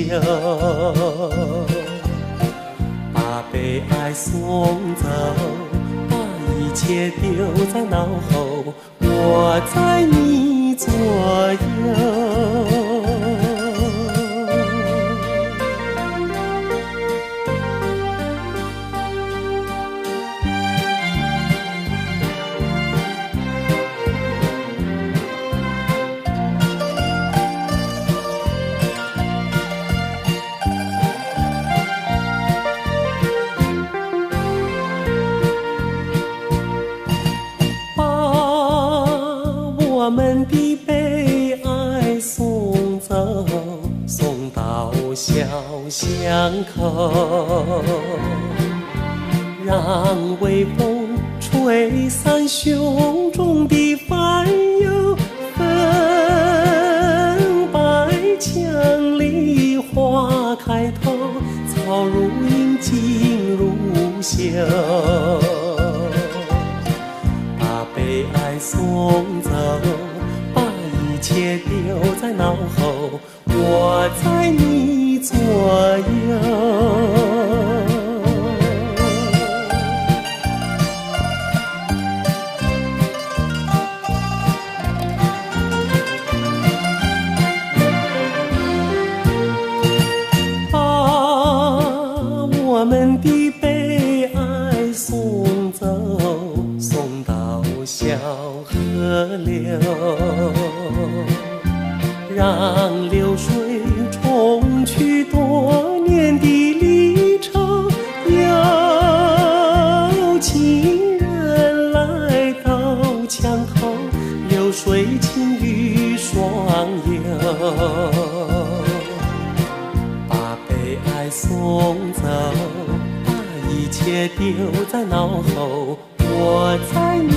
休。把悲哀送走，把一切丢在脑后，我在你左右。我们的悲哀送走，送到小巷口，让微风吹散胸中的烦忧。粉白墙里花开头，草如茵，景如绣。悲哀送走，把一切丢在脑后，我在你左右。我们的悲哀送走，送到小河流，让流水冲去多年的离愁。有情人来到墙头，流水轻于双游。把悲哀送走，把一切丢在脑后，我在你